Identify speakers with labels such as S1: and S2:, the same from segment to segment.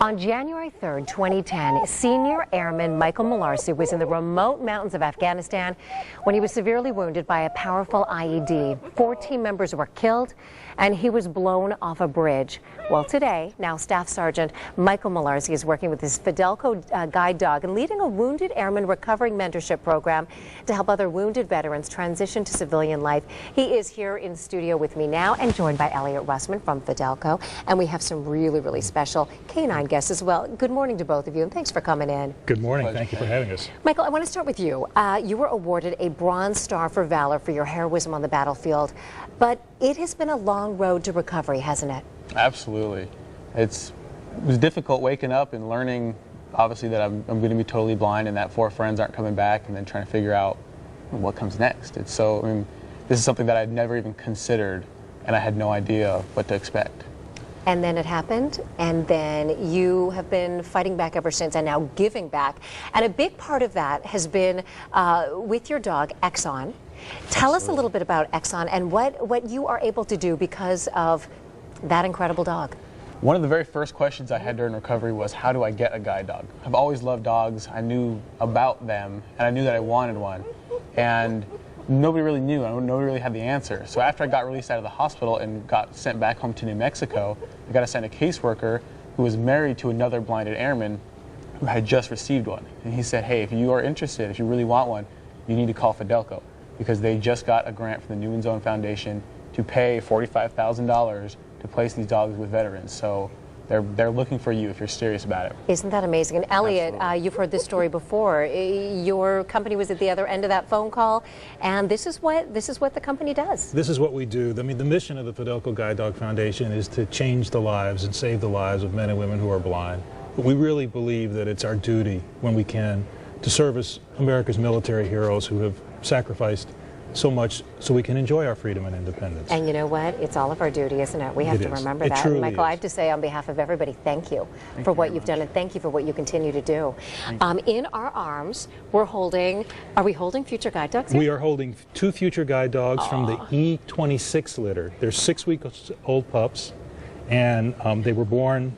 S1: On January 3rd, 2010, Senior Airman Michael Malarsie was in the remote mountains of Afghanistan when he was severely wounded by a powerful IED. 4 team members were killed, and he was blown off a bridge. Well, today, now Staff Sergeant Michael Malarsie is working with his Fidelco guide dog and leading a wounded airman recovery mentorship program to help other wounded veterans transition to civilian life. He is here in studio with me now and joined by Eliot Russman from Fidelco. And we have some really special canine guests as well. Good morning to both of you, and thanks for coming in.
S2: Good morning. Thank you for having us.
S1: Michael, I want to start with you. You were awarded a Bronze Star for Valor for your heroism on the battlefield, but it has been a long road to recovery, hasn't it?
S3: Absolutely. It was difficult waking up and learning, obviously, that I'm going to be totally blind and that 4 friends aren't coming back, and then trying to figure out what comes next. It's so, I mean, this is something that I'd never even considered, and I had no idea what to expect.
S1: And then it happened, and then you have been fighting back ever since and now giving back. And a big part of that has been with your dog, Exxon. Tell us a little bit about Exxon and what you are able to do because of that incredible dog.
S3: One of the very first questions I had during recovery was, how do I get a guide dog? I've always loved dogs. I knew about them, and I knew that I wanted one. And nobody really knew. Nobody really had the answer. So after I got released out of the hospital and got sent back home to New Mexico, I got assigned a caseworker who was married to another blinded airman who had just received one. And he said, hey, if you are interested, if you really want one, you need to call Fidelco, because they just got a grant from the New Zone Foundation to pay $45,000 to place these dogs with veterans. So they're looking for you if you're serious about it.
S1: Isn't that amazing? And Eliot, you've heard this story before. Your company was at the other end of that phone call, and this is what the company does.
S2: This is what we do. I mean, the mission of the Fidelco Guide Dog Foundation is to change the lives and save the lives of men and women who are blind. But we really believe that it's our duty, when we can, to service America's military heroes who have sacrificed so much so we can enjoy our freedom and independence.
S1: And you know what? It's all of our duty, isn't it? We have to remember that. And Michael, I have to say on behalf of everybody, thank you for what you've done, and thank you for what you continue to do. In our arms, we're holding, are we holding future guide dogs here?
S2: We are holding 2 future guide dogs from the E26 litter. They're 6-week-old pups, and they were born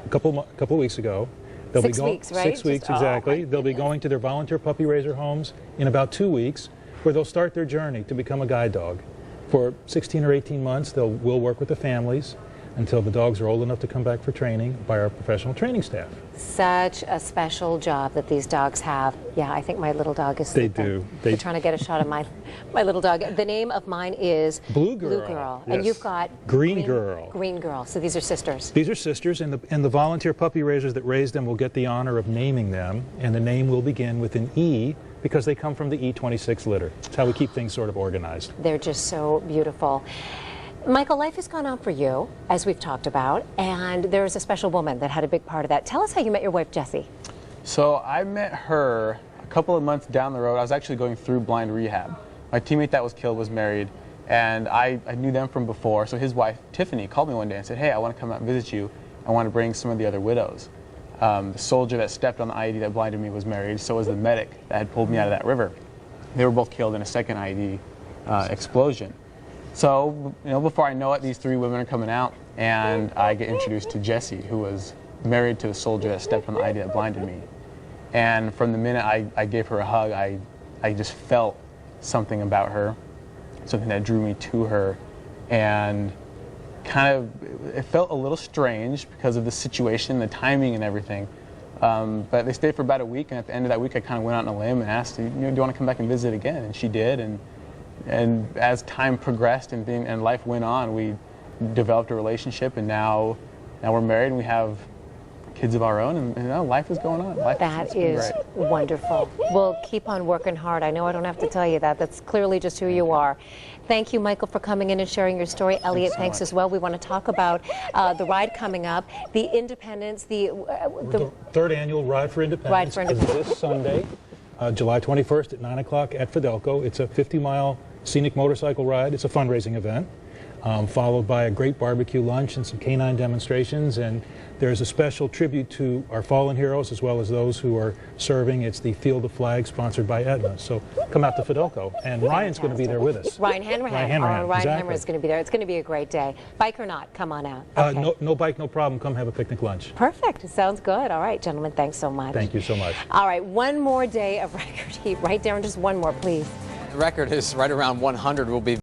S2: a couple weeks ago. They'll
S1: 6 weeks, right?
S2: 6 weeks, exactly. They'll be going to their volunteer puppy raiser homes in about 2 weeks, where they'll start their journey to become a guide dog. For 16 or 18 months, we'll work with the families until the dogs are old enough to come back for training by our professional training staff.
S1: Such a special job that these dogs have. Yeah, I think my little dog is sleeping.
S2: They do.
S1: They're trying to get a shot of my little dog. The name of mine is
S2: Blue Girl.
S1: Blue Girl.
S2: Yes.
S1: And you've got
S2: Green Girl.
S1: Green Girl. So these are sisters.
S2: These are sisters, and the volunteer puppy raisers that raise them will get the honor of naming them, and the name will begin with an E, because they come from the E26 litter. It's how we keep things sort of organized.
S1: They're just so beautiful. Michael, life has gone on for you, as we've talked about, and there's a special woman that had a big part of that. Tell us how you met your wife, Jessie.
S3: So I met her a couple of months down the road. I was actually going through blind rehab. My teammate that was killed was married, and I knew them from before. So his wife, Tiffany, called me one day and said, hey, I want to come out and visit you. I want to bring some of the other widows. The soldier that stepped on the IED that blinded me was married, so was the medic that had pulled me out of that river. They were both killed in a second IED explosion. So, you know, before I know it, these 3 women are coming out, and I get introduced to Jessie, who was married to the soldier that stepped on the IED that blinded me. And from the minute I gave her a hug, I just felt something about her, something that drew me to her, and kind of, it felt a little strange because of the situation, the timing and everything. But they stayed for about a week, and at the end of that week I kind of went out on a limb and asked, do you want to come back and visit again? And she did, and as time progressed and life went on, we developed a relationship, and now we're married and we have kids of our own, and you know, life is going on.
S1: That is wonderful. We'll keep on working hard. I know I don't have to tell you that. That's clearly just who you are. Thank you, Michael, for coming in and sharing your story. Eliot, thanks as well. We want to talk about the ride coming up, the Independence, the
S2: 3rd annual Ride for Independence. Is this Sunday, July 21st at 9 o'clock at Fidelco. It's a 50-mile scenic motorcycle ride. It's a fundraising event. followed by a great barbecue lunch and some canine demonstrations. And there's a special tribute to our fallen heroes as well as those who are serving. It's the Field of Flags sponsored by Aetna. So come out to Fidelco. And Ryan's going to be there with us.
S1: Ryan Hanrahan. Ryan
S2: exactly.
S1: Hanrahan is going to be there. It's going to be a great day. Bike or not, come on out.
S2: Okay. No bike, no problem. Come have a picnic lunch.
S1: Perfect. Sounds good. All right, gentlemen, thanks so much.
S2: Thank you so much.
S1: All right, one more day of record heat. Write down just one more, please.
S4: The record is right around 100. Will be